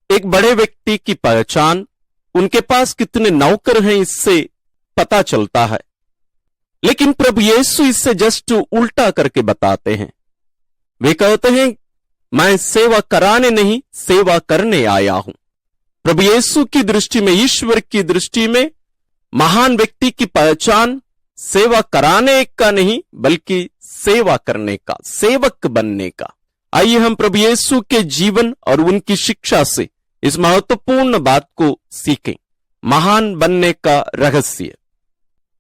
एक बड़े व्यक्ति की पहचान उनके पास कितने नौकर हैं इससे पता चलता है, लेकिन प्रभु यीशु इससे जस्ट उल्टा करके बताते हैं। वे कहते हैं, मैं सेवा कराने नहीं सेवा करने आया हूं। प्रभु यीशु की दृष्टि में, ईश्वर की दृष्टि में महान व्यक्ति की पहचान सेवा कराने का नहीं बल्कि सेवा करने का, सेवक बनने का। आइए हम प्रभु यीशु के जीवन और उनकी शिक्षा से इस महत्वपूर्ण बात को सीखें, महान बनने का रहस्य।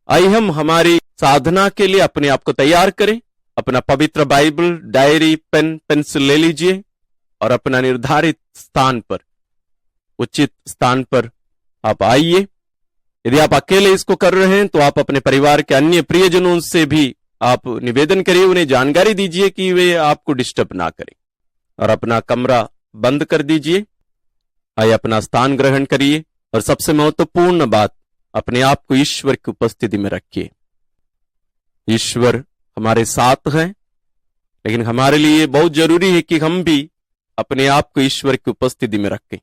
आइए हम हमारी साधना के लिए अपने आप को तैयार करें। अपना पवित्र बाइबल, डायरी, पेन, पेंसिल ले लीजिए और अपना निर्धारित स्थान पर, उचित स्थान पर आप आइए। यदि आप अकेले इसको कर रहे हैं तो आप अपने परिवार के अन्य प्रियजनों से भी आप निवेदन करिए, उन्हें जानकारी दीजिए कि वे आपको डिस्टर्ब ना करें, और अपना कमरा बंद कर दीजिए। आइए अपना स्थान ग्रहण करिए और सबसे महत्वपूर्ण बात, अपने आप को ईश्वर की उपस्थिति में रखिए। ईश्वर हमारे साथ हैं, लेकिन हमारे लिए बहुत जरूरी है कि हम भी अपने आप को ईश्वर की उपस्थिति में रखें,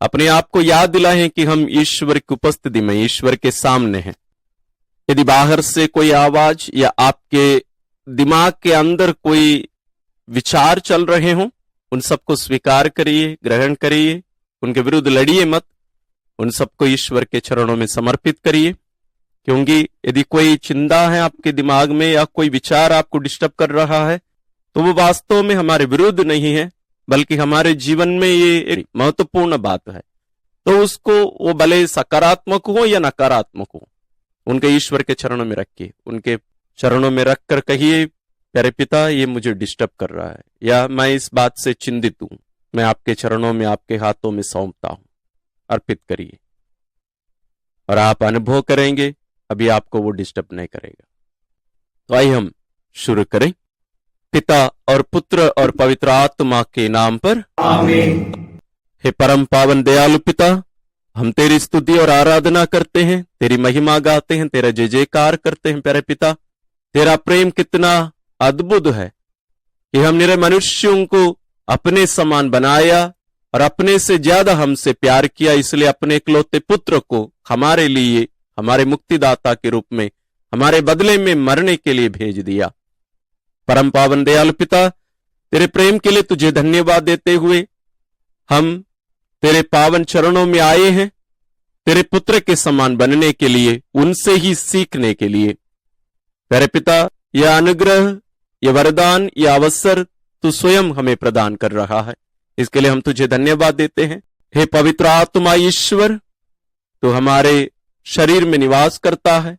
अपने आप को याद दिलाएं कि हम ईश्वर की उपस्थिति में, ईश्वर के सामने हैं। यदि बाहर से कोई आवाज या आपके दिमाग के अंदर कोई विचार चल रहे हों, उन सबको स्वीकार करिए, ग्रहण करिए, उनके विरुद्ध लड़िए मत, उन सबको ईश्वर के चरणों में समर्पित करिए। क्योंकि यदि कोई चिंता है आपके दिमाग में या कोई विचार आपको डिस्टर्ब कर रहा है, तो वो वास्तव में हमारे विरुद्ध नहीं है, बल्कि हमारे जीवन में ये एक महत्वपूर्ण बात है। तो उसको, वो भले सकारात्मक हो या नकारात्मक हो, उनके ईश्वर के चरणों में रखिए। उनके चरणों में रखकर कहिए, प्यारे पिता, ये मुझे डिस्टर्ब कर रहा है, या मैं इस बात से चिंतित हूं, मैं आपके चरणों में, आपके हाथों में सौंपता हूं। अर्पित करिए और आप अनुभव करेंगे अभी आपको वो डिस्टर्ब नहीं करेगा। तो आइए हम शुरू करें। पिता और पुत्र और पवित्र आत्मा के नाम पर आमीन। हे परम पावन दयालु पिता, हम तेरी स्तुति और आराधना करते हैं, तेरी महिमा गाते हैं, तेरा जय जयकार करते हैं। प्यारे पिता, तेरा प्रेम कितना अद्भुत है कि हमने रे मनुष्यों को अपने समान बनाया और अपने से ज्यादा हमसे प्यार किया, इसलिए अपने इकलौते पुत्र को हमारे लिए, हमारे मुक्तिदाता के रूप में, हमारे बदले में मरने के लिए भेज दिया। परम पावन दयालु पिता, तेरे प्रेम के लिए तुझे धन्यवाद देते हुए हम तेरे पावन चरणों में आए हैं, तेरे पुत्र के समान बनने के लिए, उनसे ही सीखने के लिए। प्यारे पिता, यह अनुग्रह, यह वरदान, यह अवसर तू स्वयं हमें प्रदान कर रहा है, इसके लिए हम तुझे धन्यवाद देते हैं। हे पवित्र आत्मा ईश्वर, तो हमारे शरीर में निवास करता है,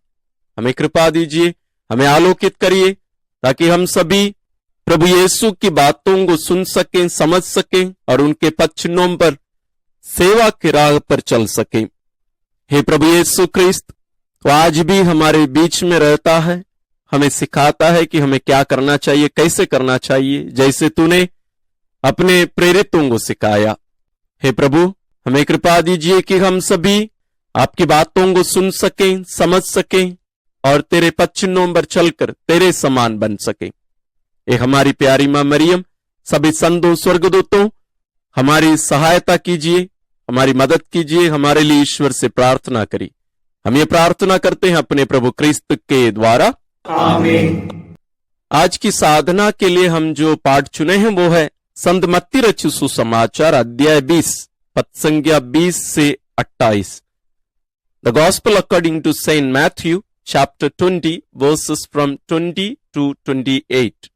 हमें कृपा दीजिए, हमें आलोकित करिए, ताकि हम सभी प्रभु यीशु की बातों को सुन सकें, समझ सकें और उनके पच्छिनों पर सेवा की राह पर चल सकें। हे प्रभु यीशु क्रिस्त, तो आज भी हमारे बीच में रहता है, हमें सिखाता है कि हमें क्या करना चाहिए, कैसे करना चाहिए, जैसे तूने अपने प्रेरितों को सिखाया। हे प्रभु, हमें कृपा दीजिए कि हम सभी आपकी बातों को सुन सकें, समझ सकें और तेरे पच्छिनों पर चलकर तेरे समान बन सकें। ये हमारी प्यारी मां मरियम, सभी संतों, स्वर्गदूतों, हमारी सहायता कीजिए, हमारी मदद कीजिए, हमारे लिए ईश्वर से प्रार्थना करी। हम ये प्रार्थना करते हैं अपने प्रभु क्रिस्त के द्वारा, आमीन। आज की साधना के लिए हम जो पाठ चुने हैं वो है संत मत्ती रचित सुसमाचार अध्याय 20, पद संख्या 20 से 28। The gospel according to Saint Matthew chapter 20 verses from 20 to 28।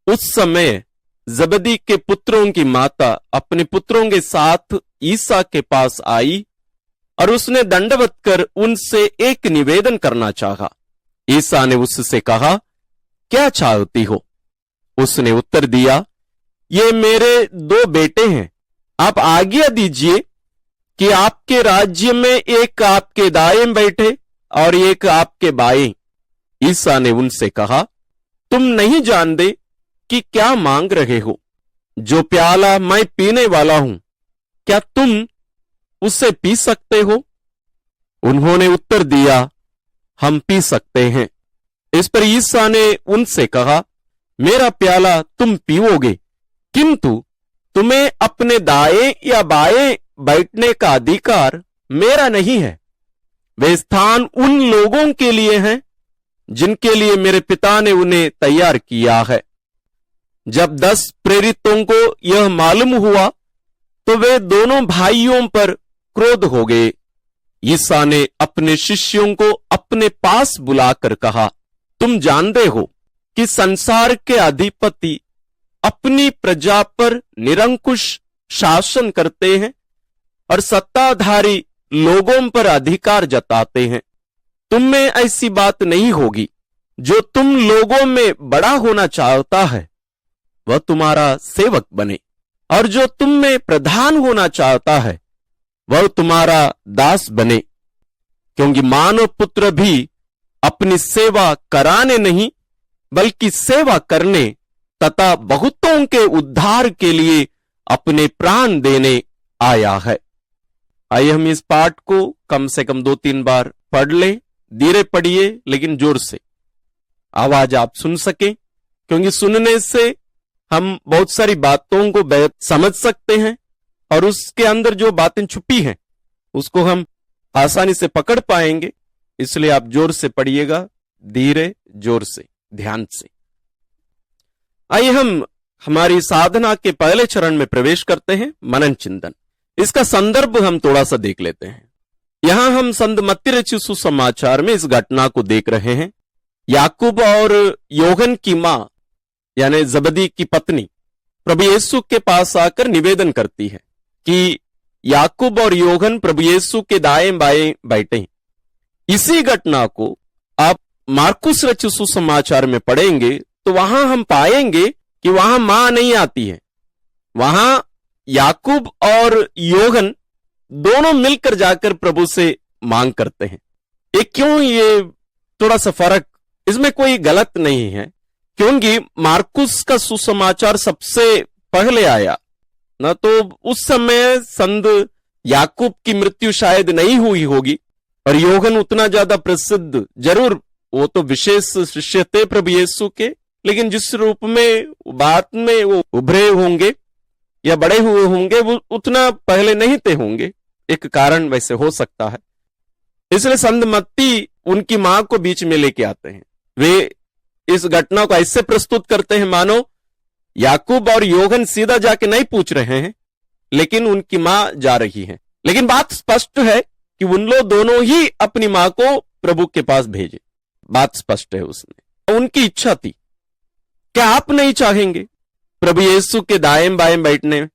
उस समय जबदी के पुत्रों की माता अपने पुत्रों के साथ ईसा के पास आई और उसने दंडवत कर उनसे एक निवेदन करना चाहा। ईसा ने उससे कहा, क्या चाहती हो? उसने उत्तर दिया, ये मेरे 2 बेटे हैं, आप आज्ञा दीजिए कि आपके राज्य में एक आपके दाएं बैठे और एक आपके बाएं। ईसा ने उनसे कहा, तुम नहीं जानते कि क्या मांग रहे हो। जो प्याला मैं पीने वाला हूं, क्या तुम उसे पी सकते हो? उन्होंने उत्तर दिया, हम पी सकते हैं। इस पर ईसा ने उनसे कहा, मेरा प्याला तुम पीओगे, किंतु तुम्हें अपने दाएं या बाएं बैठने का अधिकार मेरा नहीं है। वे स्थान उन लोगों के लिए हैं जिनके लिए मेरे पिता ने उन्हें तैयार किया है। जब 10 प्रेरितों को यह मालूम हुआ तो वे दोनों भाइयों पर क्रोध हो गए। यीशु ने अपने शिष्यों को अपने पास बुलाकर कहा, तुम जानते हो कि संसार के अधिपति अपनी प्रजा पर निरंकुश शासन करते हैं और सत्ताधारी लोगों पर अधिकार जताते हैं। तुम में ऐसी बात नहीं होगी। जो तुम लोगों में बड़ा होना चाहता है वह तुम्हारा सेवक बने, और जो तुम में प्रधान होना चाहता है वह तुम्हारा दास बने। क्योंकि मानव पुत्र भी अपनी सेवा कराने नहीं बल्कि सेवा करने तथा बहुतों के उद्धार के लिए अपने प्राण देने आया है। आइए हम इस पाठ को कम से कम 2-3 बार पढ़ ले। धीरे पढ़िए लेकिन जोर से, आवाज आप सुन सकें, क्योंकि सुनने से हम बहुत सारी बातों को समझ सकते हैं और उसके अंदर जो बातें छुपी हैं उसको हम आसानी से पकड़ पाएंगे। इसलिए आप जोर से पढ़िएगा, धीरे, जोर से, ध्यान से। आइए हम हमारी साधना के पहले चरण में प्रवेश करते हैं, मनन चिंतन। इसका संदर्भ हम थोड़ा सा देख लेते हैं। यहां हम संत मत्ती रचित सुसमाचार में इस घटना को देख रहे हैं। याकूब और योहन की मां यानी जबदी की पत्नी प्रभु यीशु के पास आकर निवेदन करती है कि याकूब और योहन प्रभु यीशु के दाएं बाएं बैठे। इसी घटना को आप मार्कुस रचित सुसमाचार में पढ़ेंगे तो वहां हम पाएंगे कि वहां मां नहीं आती है। वहां याकूब और योहन दोनों मिलकर जाकर प्रभु से मांग करते हैं। क्यों ये थोड़ा सा फर्क, इसमें कोई गलत नहीं है, क्योंकि मार्कुस का सुसमाचार सबसे पहले आया ना, तो उस समय संत याकूब की मृत्यु शायद नहीं हुई होगी और योहन उतना ज्यादा प्रसिद्ध, जरूर वो तो विशेष शिष्य थे प्रभु यीशु के, लेकिन जिस रूप में बाद में वो उभरे होंगे या बड़े हुए होंगे वो उतना पहले नहीं थे होंगे। एक कारण वैसे हो सकता है। इसलिए संत मत्ती उनकी मां को बीच में लेके आते हैं। वे इस घटना को ऐसे प्रस्तुत करते हैं मानो याकूब और योहन सीधा जाके नहीं पूछ रहे हैं, लेकिन उनकी मां जा रही है। लेकिन बात स्पष्ट है कि उन लोग दोनों ही अपनी मां को प्रभु के पास भेजे। बात स्पष्ट है उसमें, उनकी इच्छा थी। क्या आप नहीं चाहेंगे प्रभु यीशु के दाएं बाएं बैठने,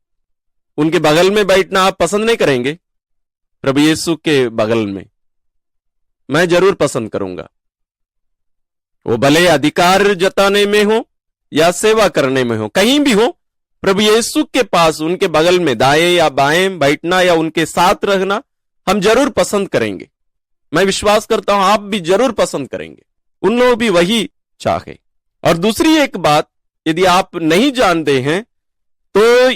उनके बगल में बैठना आप पसंद नहीं करेंगे? प्रभु यीशु के बगल में मैं जरूर पसंद करूंगा। वो भले अधिकार जताने में हो या सेवा करने में हो, कहीं भी हो, प्रभु यीशु के पास उनके बगल में दाएं या बाएं बैठना या उनके साथ रहना हम जरूर पसंद करेंगे। मैं विश्वास करता हूं आप भी जरूर पसंद करेंगे। उन लोग भी वही चाहे। और दूसरी एक बात, यदि आप नहीं जानते हैं तो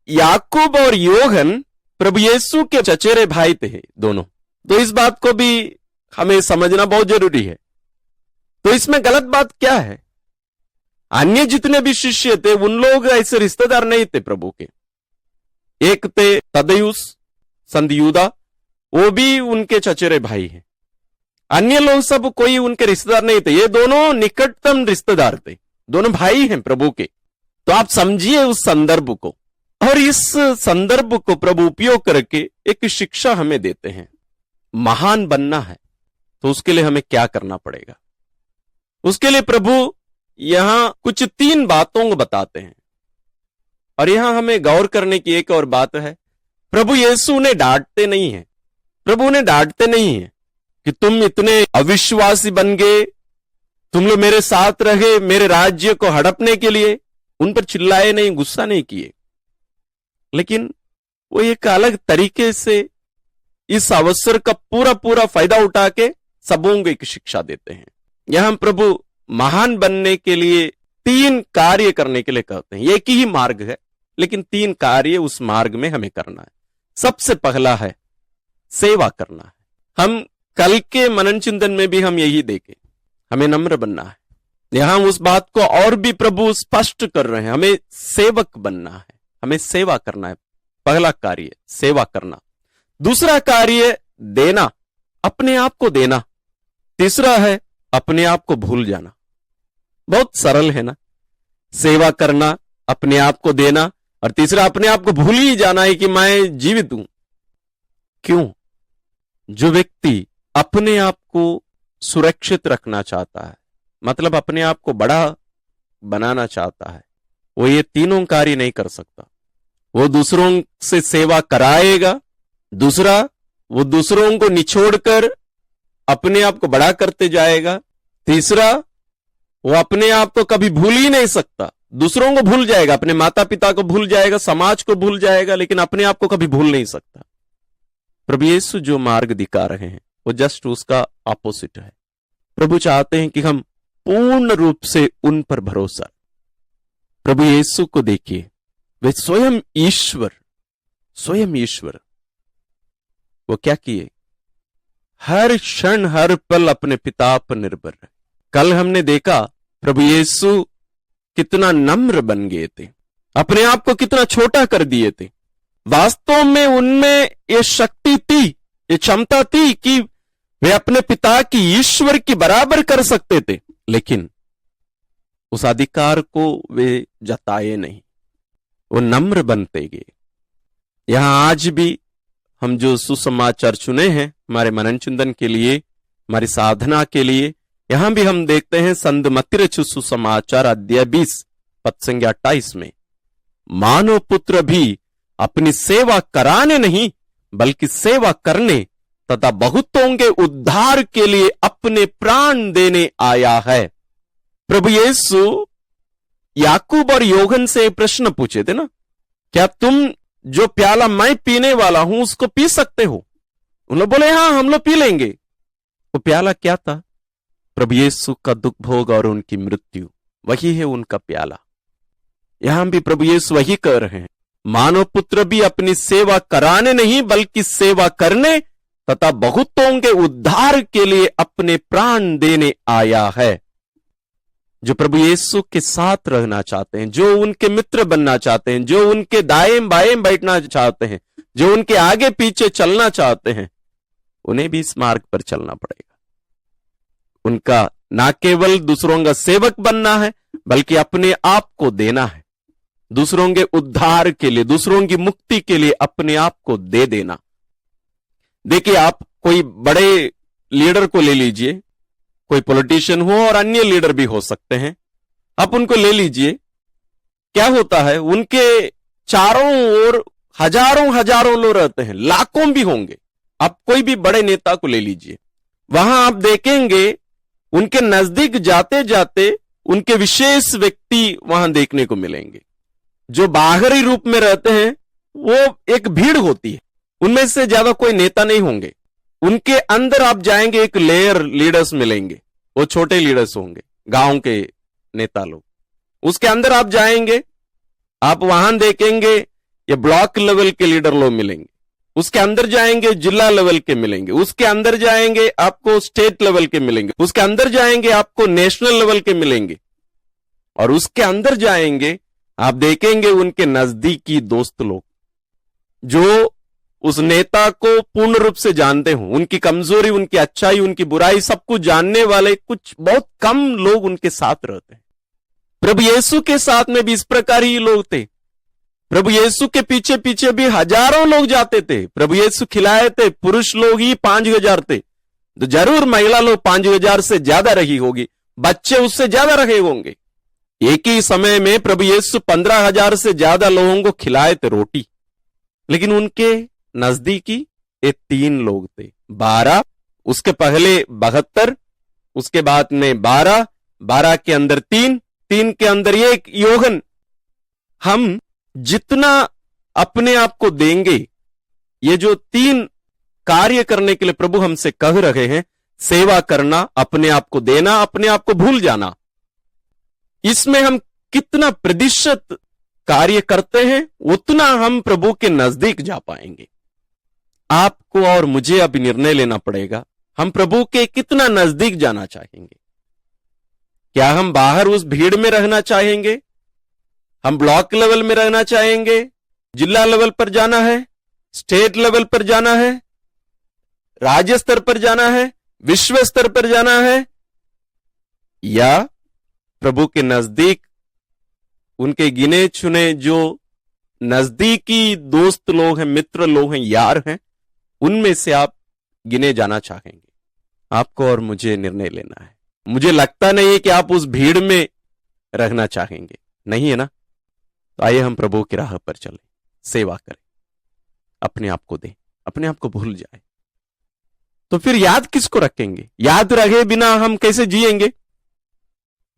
याकूब और योहन प्रभु यीशु के चचेरे भाई थे दोनों, तो इस बात को भी हमें समझना बहुत जरूरी है। तो इसमें गलत बात क्या है? अन्य जितने भी शिष्य थे उन लोग ऐसे रिश्तेदार नहीं थे प्रभु के। एक थे तदयुस संत यूदा, वो भी उनके चचेरे भाई हैं। अन्य लोग सब कोई उनके रिश्तेदार नहीं थे। ये दोनों निकटतम रिश्तेदार थे, दोनों भाई हैं प्रभु के। तो आप समझिए उस संदर्भ को, और इस संदर्भ को प्रभु उपयोग करके एक शिक्षा हमें देते हैं। महान बनना है तो उसके लिए हमें क्या करना पड़ेगा? उसके लिए प्रभु यहां कुछ 3 बातों को बताते हैं। और यहां हमें गौर करने की एक और बात है, प्रभु यीशु उन्हें डांटते नहीं है। प्रभु उन्हें डांटते नहीं है कि तुम इतने अविश्वासी बन गए, तुम लोग मेरे साथ रहे मेरे राज्य को हड़पने के लिए। उन पर चिल्लाए नहीं, गुस्सा नहीं किए, लेकिन वो एक अलग तरीके से इस अवसर का पूरा पूरा फायदा उठा के सबों को एक शिक्षा देते हैं। यहां प्रभु महान बनने के लिए 3 कार्य करने के लिए कहते हैं। एक ही मार्ग है लेकिन 3 कार्य उस मार्ग में हमें करना है। सबसे पहला है सेवा करना है। हम कल के मनन चिंतन में भी हम यही देखें, हमें नम्र बनना है। यहां उस बात को और भी प्रभु स्पष्ट कर रहे हैं, हमें सेवक बनना है, हमें सेवा करना है। पहला कार्य सेवा करना, दूसरा कार्य देना, अपने आप को देना, तीसरा है अपने आप को भूल जाना। बहुत सरल है ना, सेवा करना, अपने आप को देना, और तीसरा अपने आप को भूल ही जाना है कि मैं जीवित हूं। क्यों? जो व्यक्ति अपने आप को सुरक्षित रखना चाहता है, मतलब अपने आप को बड़ा बनाना चाहता है, वो ये तीनों कार्य नहीं कर सकता। वो दूसरों से सेवा कराएगा, दूसरा वो दूसरों को निचोड़कर अपने आप को बड़ा करते जाएगा, तीसरा वो अपने आप को कभी भूल ही नहीं सकता, दूसरों को भूल जाएगा, अपने माता पिता को भूल जाएगा, समाज को भूल जाएगा, लेकिन अपने आप को कभी भूल नहीं सकता। प्रभु यीशु जो मार्ग दिखा रहे हैं वो जस्ट उसका ऑपोजिट है। प्रभु चाहते हैं कि हम पूर्ण रूप से उन पर भरोसा। प्रभु यीशु को देखिए, वे स्वयं ईश्वर, वो क्या किए? हर क्षण हर पल अपने पिता पर निर्भर रहे। कल हमने देखा प्रभु यीशु कितना नम्र बन गए थे, अपने आप को कितना छोटा कर दिए थे। वास्तव में उनमें ये शक्ति थी, ये क्षमता थी कि वे अपने पिता की ईश्वर की बराबर कर सकते थे, लेकिन उस अधिकार को वे जताए नहीं, वो नम्र बनते गए। यहां आज भी हम जो सुसमाचार चुने हैं हमारे मनन चिंतन के लिए, हमारी साधना के लिए, यहां भी हम देखते हैं संत मत्ती रचित सुसमाचार अध्याय 20 पद संख्या 28 में, मानव पुत्र भी अपनी सेवा कराने नहीं बल्कि सेवा करने तथा बहुतों के उद्धार के लिए अपने प्राण देने आया है। प्रभु यीशु याकूब और योहन से प्रश्न पूछे थे ना, क्या तुम जो प्याला मैं पीने वाला हूं उसको पी सकते हो? उन लोग बोले हां, हम लोग पी लेंगे। वो प्याला क्या था? प्रभु यीशु का दुख भोग और उनकी मृत्यु, वही है उनका प्याला। यहां भी प्रभु यीशु वही कह रहे हैं, मानव पुत्र भी अपनी सेवा कराने नहीं बल्कि सेवा करने तथा बहुतों के उद्धार के लिए अपने प्राण देने आया है। जो प्रभु यीशु के साथ रहना चाहते हैं, जो उनके मित्र बनना चाहते हैं, जो उनके दाएं बाएं बैठना चाहते हैं, जो उनके आगे पीछे चलना चाहते हैं, उन्हें भी इस मार्ग पर चलना पड़ेगा। उनका ना केवल दूसरों का सेवक बनना है बल्कि अपने आप को देना है, दूसरों के उद्धार के लिए, दूसरों की मुक्ति के लिए अपने आप को दे देना। देखिए, आप कोई बड़े लीडर को ले लीजिए, कोई पॉलिटिशियन हो और अन्य लीडर भी हो सकते हैं, आप उनको ले लीजिए, क्या होता है उनके चारों ओर हजारों लोग रहते हैं, लाखों भी होंगे। आप कोई भी बड़े नेता को ले लीजिए, वहां आप देखेंगे उनके नजदीक जाते जाते उनके विशेष व्यक्ति वहां देखने को मिलेंगे। जो बाहरी रूप में रहते हैं वो एक भीड़ होती है, उनमें से ज्यादा कोई नेता नहीं होंगे। उनके अंदर आप जाएंगे, एक लेयर लीडर्स मिलेंगे, वो छोटे लीडर्स होंगे, गांव के नेता लोग। उसके अंदर आप जाएंगे, आप वहां देखेंगे ये ब्लॉक लेवल के लीडर लोग मिलेंगे। उसके अंदर जाएंगे, जिला लेवल के मिलेंगे। उसके अंदर जाएंगे, आपको स्टेट लेवल के मिलेंगे। उसके अंदर जाएंगे, आपको नेशनल लेवल के मिलेंगे। और उसके अंदर जाएंगे, आप देखेंगे उनके नजदीकी दोस्त लोग, जो उस नेता को पूर्ण रूप से जानते हो, उनकी कमजोरी, उनकी अच्छाई, उनकी बुराई सब कुछ जानने वाले कुछ बहुत कम लोग उनके साथ रहते हैं। प्रभु यीशु के साथ में भी इस प्रकार ही लोग थे। प्रभु यीशु के पीछे पीछे भी हजारों लोग जाते थे। प्रभु यीशु खिलाए थे, पुरुष लोग ही 5000 थे, तो जरूर महिला लोग 5000 से ज्यादा रही होगी, बच्चे उससे ज्यादा रहे होंगे। एक ही समय में प्रभु यीशु 15000 से ज्यादा लोगों को खिलाए थे रोटी, लेकिन उनके नजदीकी ये 3 लोग थे। 12, उसके पहले 72, उसके बाद में 12, 12 के अंदर 3, 3 के अंदर 1 योहन। हम जितना अपने आप को देंगे, ये जो 3 कार्य करने के लिए प्रभु हमसे कह रहे हैं, सेवा करना, अपने आप को देना, अपने आप को भूल जाना, इसमें हम कितना प्रतिशत कार्य करते हैं उतना हम प्रभु के नजदीक जा पाएंगे। आपको और मुझे अब निर्णय लेना पड़ेगा, हम प्रभु के कितना नजदीक जाना चाहेंगे। क्या हम बाहर उस भीड़ में रहना चाहेंगे, हम ब्लॉक लेवल में रहना चाहेंगे, जिला लेवल पर जाना है, स्टेट लेवल पर जाना है, राज्य स्तर पर जाना है, विश्व स्तर पर जाना है, या प्रभु के नजदीक उनके गिने चुने जो नजदीकी दोस्त लोग हैं, मित्र लोग हैं, यार हैं, उनमें से आप गिने जाना चाहेंगे। आपको और मुझे निर्णय लेना है। मुझे लगता नहीं है कि आप उस भीड़ में रहना चाहेंगे, नहीं है ना? तो आइए हम प्रभु की राह पर चलें, सेवा करें, अपने आप को दें, अपने आप को भूल जाए। तो फिर याद किसको रखेंगे? याद रखे बिना हम कैसे जिएंगे?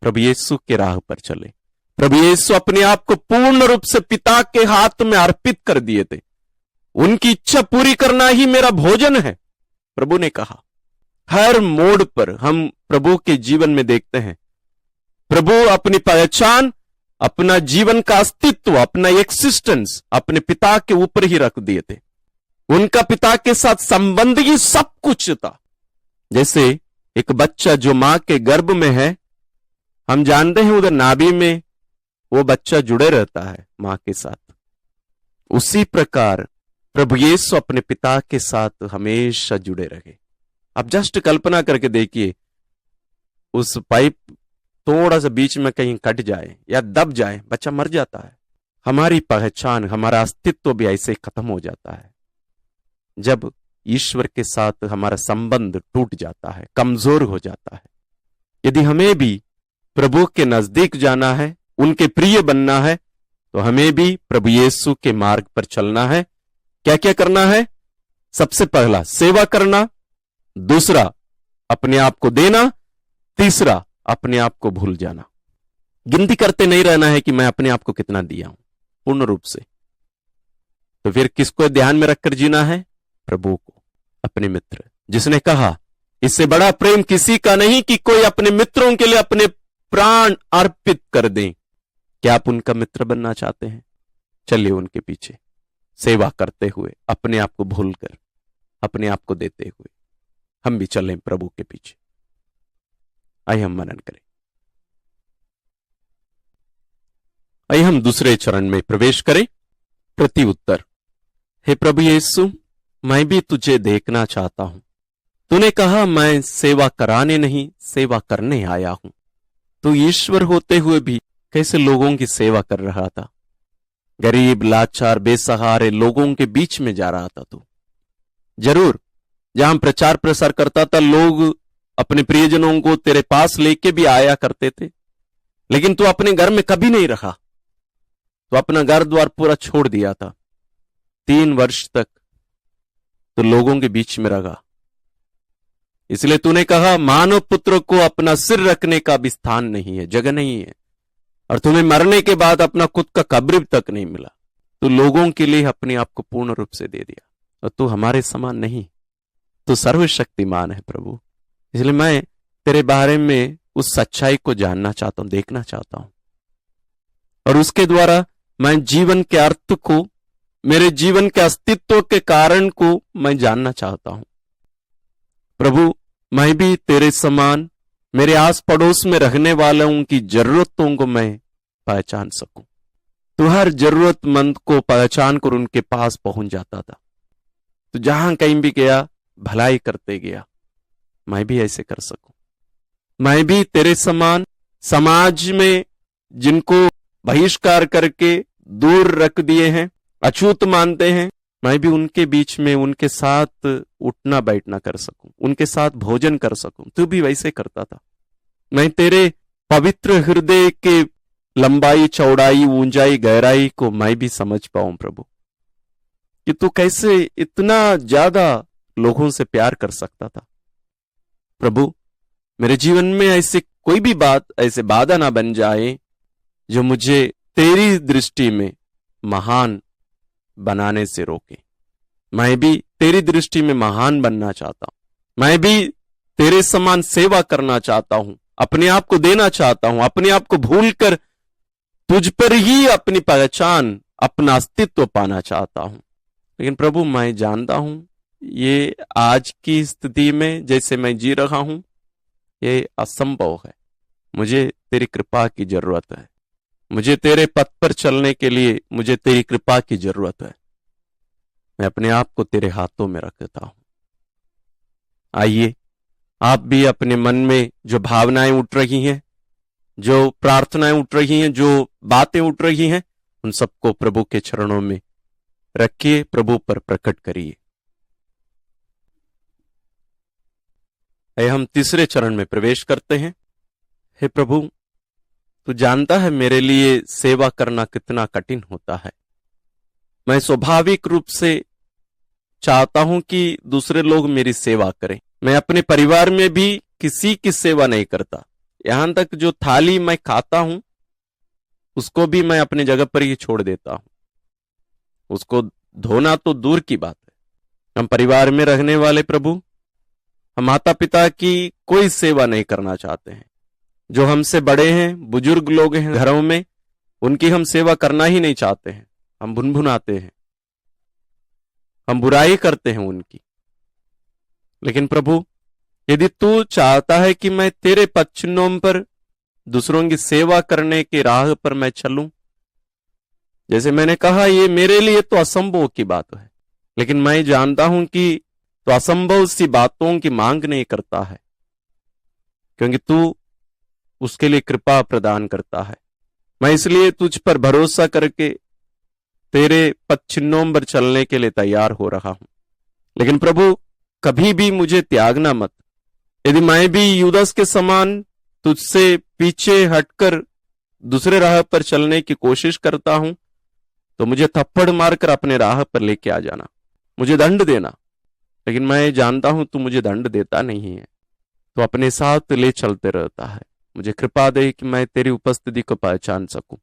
प्रभु यीशु के राह पर चले। प्रभु यीशु अपने आप को पूर्ण रूप से पिता के हाथ में अर्पित कर दिए थे। उनकी इच्छा पूरी करना ही मेरा भोजन है, प्रभु ने कहा। हर मोड़ पर हम प्रभु के जीवन में देखते हैं, प्रभु अपनी पहचान, अपना जीवन का अस्तित्व, अपना एक्सिस्टेंस अपने पिता के ऊपर ही रख दिए थे। उनका पिता के साथ संबंध ही सब कुछ था। जैसे एक बच्चा जो मां के गर्भ में है, हम जानते हैं उधर नाभि में वो बच्चा जुड़े रहता है मां के साथ। उसी प्रकार प्रभु यीशु अपने पिता के साथ हमेशा जुड़े रहे। आप जस्ट कल्पना करके देखिए, उस पाइप थोड़ा सा बीच में कहीं कट जाए या दब जाए, बच्चा मर जाता है। हमारी पहचान, हमारा अस्तित्व भी ऐसे खत्म हो जाता है जब ईश्वर के साथ हमारा संबंध टूट जाता है, कमजोर हो जाता है। यदि हमें भी प्रभु के नजदीक जाना है, उनके प्रिय बनना है, तो हमें भी प्रभु यीशु के मार्ग पर चलना है। क्या क्या करना है? सबसे पहला सेवा करना, दूसरा अपने आप को देना, तीसरा अपने आप को भूल जाना। गिनती करते नहीं रहना है कि मैं अपने आप को कितना दिया हूं पूर्ण रूप से। तो फिर किसको ध्यान में रखकर जीना है? प्रभु को, अपने मित्र, जिसने कहा इससे बड़ा प्रेम किसी का नहीं कि कोई अपने मित्रों के लिए अपने प्राण अर्पित कर दें। क्या आप उनका मित्र बनना चाहते हैं? चलिए उनके पीछे सेवा करते हुए, अपने आप को भूलकर, अपने आप को देते हुए हम भी चलें प्रभु के पीछे। आइए हम मनन करें। आइए हम दूसरे चरण में प्रवेश करें। प्रति उत्तर। हे प्रभु यीशु, मैं भी तुझे देखना चाहता हूं। तूने कहा मैं सेवा कराने नहीं, सेवा करने आया हूं। तू ईश्वर होते हुए भी कैसे लोगों की सेवा कर रहा था। गरीब, लाचार, बेसहारे लोगों के बीच में जा रहा था तू। जरूर जहां प्रचार प्रसार करता था, लोग अपने प्रियजनों को तेरे पास लेके भी आया करते थे, लेकिन तू अपने घर में कभी नहीं रहा। तो अपना घर द्वार पूरा छोड़ दिया था। 3 वर्ष तक तो लोगों के बीच में रहा। इसलिए तूने कहा मानव पुत्र को अपना सिर रखने का भी स्थान नहीं है, जगह नहीं है, और तुम्हें मरने के बाद अपना खुद का कब्र तक नहीं मिला। तू लोगों के लिए अपने आप को पूर्ण रूप से दे दिया, और तू हमारे समान नहीं, तू सर्वशक्तिमान है प्रभु। इसलिए मैं तेरे बारे में उस सच्चाई को जानना चाहता हूं, देखना चाहता हूं, और उसके द्वारा मैं जीवन के अर्थ को, मेरे जीवन के अस्तित्व के कारण को मैं जानना चाहता हूं। प्रभु, मैं भी तेरे समान मेरे आस पड़ोस में रहने वालों की जरूरतों को मैं पहचान सकूं। तू हर जरूरतमंद को पहचान कर उनके पास पहुंच जाता था। तो जहां कहीं भी गया भलाई करते गया। मैं भी ऐसे कर सकूं। मैं भी तेरे समान समाज में जिनको बहिष्कार करके दूर रख दिए हैं, अछूत मानते हैं, मैं भी उनके बीच में उनके साथ उठना बैठना कर सकूं, उनके साथ भोजन कर सकूं। तू भी वैसे करता था। मैं तेरे पवित्र हृदय के लंबाई, चौड़ाई, ऊंचाई, गहराई को मैं भी समझ पाऊं प्रभु, कि तू कैसे इतना ज्यादा लोगों से प्यार कर सकता था। प्रभु, मेरे जीवन में ऐसे कोई भी बात, ऐसे बाधा ना बन जाए जो मुझे तेरी दृष्टि में महान बनाने से रोके। मैं भी तेरी दृष्टि में महान बनना चाहता हूं। मैं भी तेरे समान सेवा करना चाहता हूं, अपने आप को देना चाहता हूं, अपने आप को भूलकर तुझ पर ही अपनी पहचान, अपना अस्तित्व पाना चाहता हूं। लेकिन प्रभु, मैं जानता हूं ये आज की स्थिति में जैसे मैं जी रहा हूं, ये असंभव है। मुझे तेरी कृपा की जरूरत है। मुझे तेरे पथ पर चलने के लिए मुझे तेरी कृपा की जरूरत है। मैं अपने आप को तेरे हाथों में रखता हूं। आइए आप भी अपने मन में जो भावनाएं उठ रही हैं, जो प्रार्थनाएं उठ रही हैं, जो बातें उठ रही हैं, उन सबको प्रभु के चरणों में रखिए, प्रभु पर प्रकट करिए। हम तीसरे चरण में प्रवेश करते हैं। हे प्रभु, तू जानता है मेरे लिए सेवा करना कितना कठिन होता है। मैं स्वाभाविक रूप से चाहता हूं कि दूसरे लोग मेरी सेवा करें। मैं अपने परिवार में भी किसी की सेवा नहीं करता। यहां तक जो थाली मैं खाता हूं उसको भी मैं अपनी जगह पर ही छोड़ देता हूं। उसको धोना तो दूर की बात है। हम परिवार में रहने वाले प्रभु, हम माता पिता की कोई सेवा नहीं करना चाहते हैं। जो हमसे बड़े हैं, बुजुर्ग लोग हैं घरों में, उनकी हम सेवा करना ही नहीं चाहते हैं। हम भुनभुनाते हैं, हम बुराई करते हैं उनकी। लेकिन प्रभु, यदि तू चाहता है कि मैं तेरे पद चिन्हों पर दूसरों की सेवा करने की राह पर मैं चलूं, जैसे मैंने कहा, ये मेरे लिए तो असंभव की बात है, लेकिन मैं जानता हूं कि तो असंभव सी बातों की मांग नहीं करता है, क्योंकि तू उसके लिए कृपा प्रदान करता है। मैं इसलिए तुझ पर भरोसा करके तेरे पद चिन्हों पर चलने के लिए तैयार हो रहा हूं। लेकिन प्रभु, कभी भी मुझे त्यागना मत। यदि मैं भी यूदास के समान तुझसे पीछे हटकर दूसरे राह पर चलने की कोशिश करता हूं, तो मुझे थप्पड़ मारकर अपने राह पर लेके आ जाना, मुझे दंड देना। लेकिन मैं जानता हूं तू मुझे दंड देता नहीं है, तो अपने साथ ले चलते रहता है। मुझे कृपा दे कि मैं तेरी उपस्थिति को पहचान सकूं,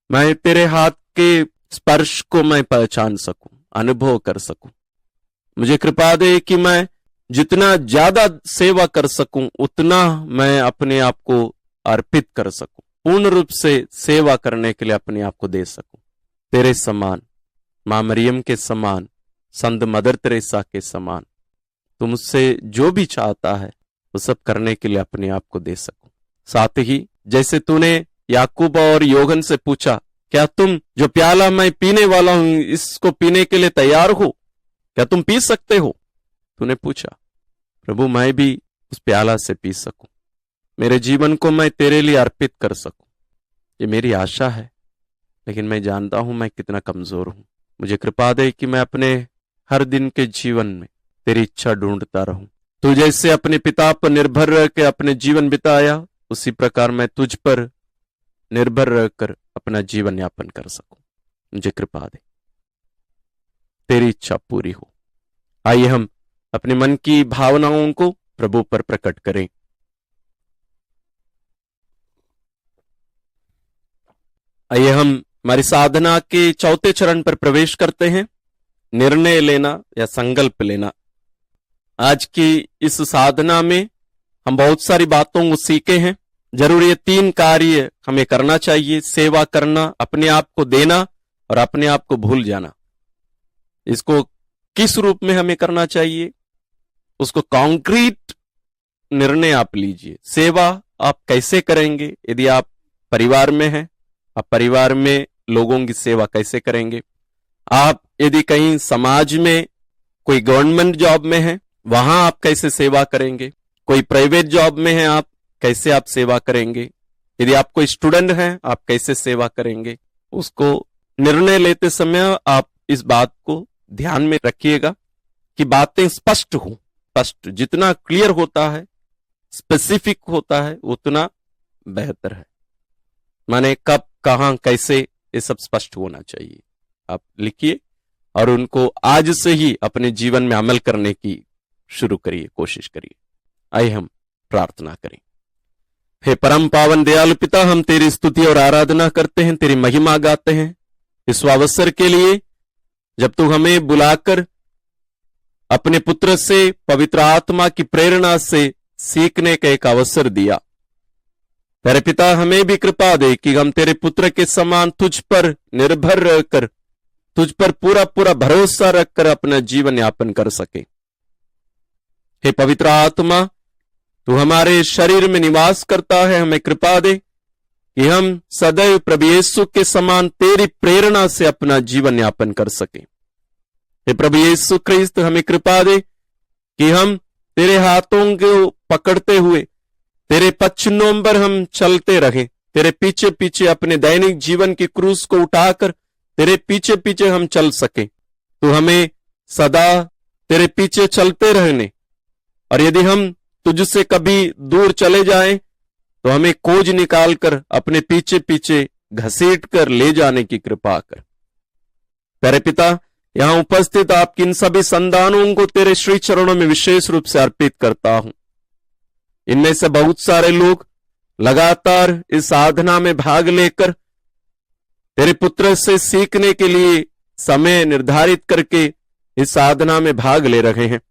मैं तेरे हाथ के स्पर्श को मैं पहचान सकूं, अनुभव कर सकूं। मुझे कृपा दे कि मैं जितना ज्यादा सेवा कर सकूं उतना मैं अपने आप को अर्पित कर सकूं, पूर्ण रूप से सेवा करने के लिए अपने आप को दे सकूं। तेरे समान, मां मरियम के समान, संत मदर तेरेसा के समान, तुम मुझसे जो भी चाहता है वो सब करने के लिए अपने आप को दे सकूं। साथ ही जैसे तूने याकूब और योहन से पूछा, क्या तुम जो प्याला मैं पीने वाला हूं इसको पीने के लिए तैयार हो? क्या तुम पी सकते हो? तूने पूछा। प्रभु, मैं भी उस प्याला से पी सकूं, मेरे जीवन को मैं तेरे लिए अर्पित कर सकूं, ये मेरी आशा है। लेकिन मैं जानता हूं मैं कितना कमजोर हूं। मुझे कृपा दे कि मैं अपने हर दिन के जीवन में तेरी इच्छा ढूंढता रहूं। तू जैसे अपने पिता पर निर्भर रह के अपने जीवन बिताया, उसी प्रकार मैं तुझ पर निर्भर रहकर अपना जीवन यापन कर सकूं। मुझे कृपा दे, तेरी इच्छा पूरी हो। आइए हम अपने मन की भावनाओं को प्रभु पर प्रकट करें। आइए हम हमारी साधना के चौथे चरण पर प्रवेश करते हैं, निर्णय लेना या संकल्प लेना। आज की इस साधना में हम बहुत सारी बातों को सीखे हैं। जरूर ये 3 कार्य हमें करना चाहिए: सेवा करना, अपने आप को देना और अपने आप को भूल जाना। इसको किस रूप में हमें करना चाहिए, उसको कॉन्क्रीट निर्णय आप लीजिए। सेवा आप कैसे करेंगे? यदि आप परिवार में हैं, आप परिवार में लोगों की सेवा कैसे करेंगे? आप यदि कहीं समाज में कोई गवर्नमेंट जॉब में है, वहां आप कैसे सेवा करेंगे? कोई प्राइवेट जॉब में है, आप कैसे आप सेवा करेंगे? यदि आप कोई स्टूडेंट हैं, आप कैसे सेवा करेंगे? उसको निर्णय लेते समय आप इस बात को ध्यान में रखिएगा कि बातें स्पष्ट हो। स्पष्ट जितना क्लियर होता है, स्पेसिफिक होता है, उतना बेहतर है। माने कब, कहां, कैसे, ये सब स्पष्ट होना चाहिए। आप लिखिए और उनको आज से ही अपने जीवन में अमल करने की शुरू करिए, कोशिश करिए। आइए हम प्रार्थना करें। हे परम पावन दयालु पिता, हम तेरी स्तुति और आराधना करते हैं, तेरी महिमा गाते हैं इस अवसर के लिए जब तू हमें बुलाकर अपने पुत्र से पवित्र आत्मा की प्रेरणा से सीखने का एक अवसर दिया। तेरे पिता, हमें भी कृपा दे कि हम तेरे पुत्र के समान तुझ पर निर्भर रहकर, तुझ पर पूरा पूरा भरोसा रखकर अपना जीवन यापन कर सके। हे पवित्र आत्मा, तू हमारे शरीर में निवास करता है, हमें कृपा दे कि हम सदैव प्रभु यीशु के समान तेरी प्रेरणा से अपना जीवन यापन कर सकें। हे प्रभु यीशु ख्रिस्त, हमें कृपा दे कि हम तेरे हाथों को पकड़ते हुए तेरे पच्छनों पर हम चलते रहें, तेरे पीछे पीछे अपने दैनिक जीवन की क्रूस को उठाकर तेरे पीछे पीछे हम चल सकें। तो हमें सदा तेरे पीछे चलते रहने, और यदि हम तुझसे कभी दूर चले जाएं तो हमें खोज निकालकर अपने पीछे पीछे घसीट कर ले जाने की कृपा कर। प्यारे पिता, यहां उपस्थित आपकी इन सभी संतानों को तेरे श्री चरणों में विशेष रूप से अर्पित करता हूं। इनमें से बहुत सारे लोग लगातार इस साधना में भाग लेकर तेरे पुत्र से सीखने के लिए समय निर्धारित करके इस साधना में भाग ले रहे हैं।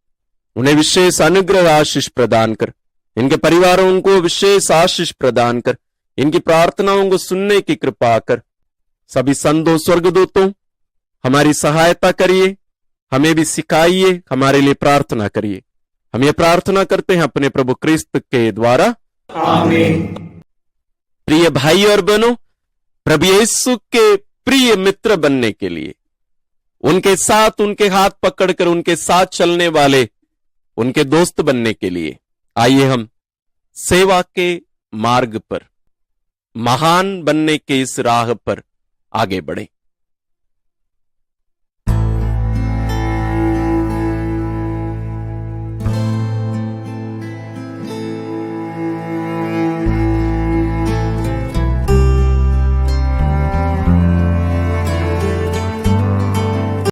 उन्हें विशेष अनुग्रह आशीष प्रदान कर, इनके परिवारों को विशेष आशीष प्रदान कर, इनकी प्रार्थनाओं को सुनने की कृपा कर। सभी संतों स्वर्गदूतों, हमारी सहायता करिए, हमें भी सिखाइए, हमारे लिए प्रार्थना करिए। हम ये प्रार्थना करते हैं अपने प्रभु क्रिस्त के द्वारा, आमीन। प्रिय भाई और बहनों, प्रभु यीशु के प्रिय मित्र बनने के लिए, उनके साथ उनके हाथ पकड़कर उनके साथ चलने वाले उनके दोस्त बनने के लिए आइए हम सेवा के मार्ग पर, महान बनने के इस राह पर आगे बढ़ें।